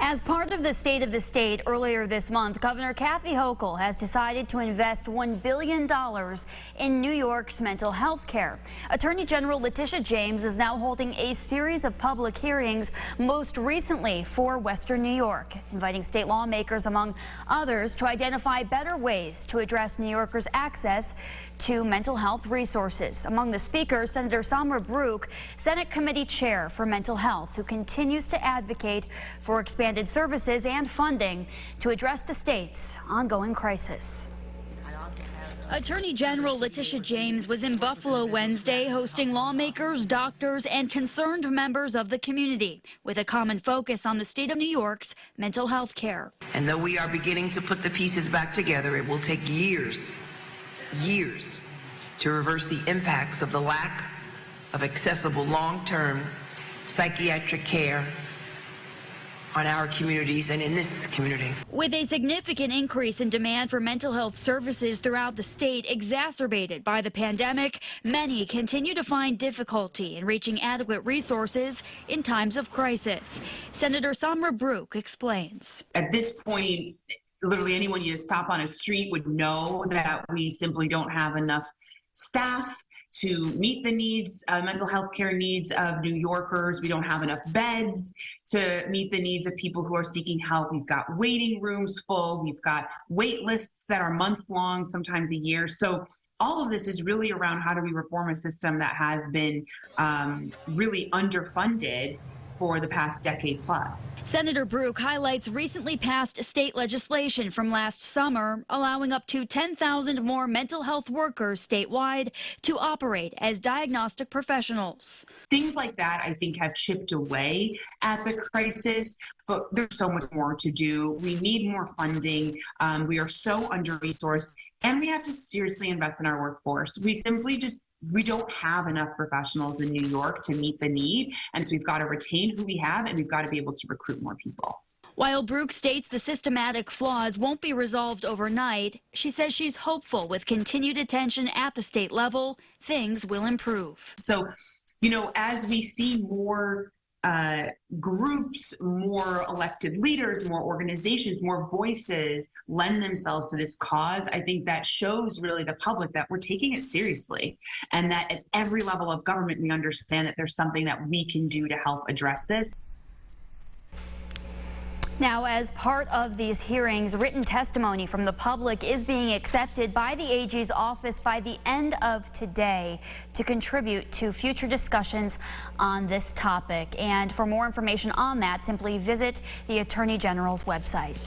As part of the State of the State earlier this month, Governor Kathy Hochul has decided to invest $1 billion in New York's mental health care. Attorney General Letitia James is now holding a series of public hearings, most recently for Western New York, inviting state lawmakers, among others, to identify better ways to address New Yorkers' access to mental health resources. Among the speakers, Senator Samra Brook, Senate Committee Chair for Mental Health, who continues to advocate for expanded services and funding to address the state's ongoing crisis. Attorney General Letitia James was in Buffalo Wednesday hosting lawmakers, doctors, and concerned members of the community with a common focus on the state of New York's mental health care. And though we are beginning to put the pieces back together, it will take years to reverse the impacts of the lack of accessible long-term psychiatric care on our communities and in this community. With a significant increase in demand for mental health services throughout the state exacerbated by the pandemic, many continue to find difficulty in reaching adequate resources in times of crisis. Senator Samra Brook explains. At this point, literally anyone you stop on a street would know that we simply don't have enough staff to meet the needs, mental health care needs of New Yorkers. We don't have enough beds to meet the needs of people who are seeking help. We've got waiting rooms full. We've got wait lists that are months long, sometimes a year. So all of this is really around how do we reform a system that has been really underfunded for the past decade plus. Senator Brook highlights recently passed state legislation from last summer allowing up to 10,000 more mental health workers statewide to operate as diagnostic professionals. Things like that, I think, have chipped away at the crisis, but there's so much more to do. We need more funding. We are so under-resourced, and we have to seriously invest in our workforce. We don't have enough professionals in New York to meet the need, and so we've got to retain who we have, and we've got to be able to recruit more people. While Brook states the systematic flaws won't be resolved overnight, she says she's hopeful with continued attention at the state level, things will improve. So, as we see more groups, more elected leaders, more organizations, more voices lend themselves to this cause, I think that shows really the public that we're taking it seriously, and that at every level of government we understand that there's something that we can do to help address this. Now, as part of these hearings, written testimony from the public is being accepted by the AG's office by the end of today to contribute to future discussions on this topic. And for more information on that, simply visit the Attorney General's website.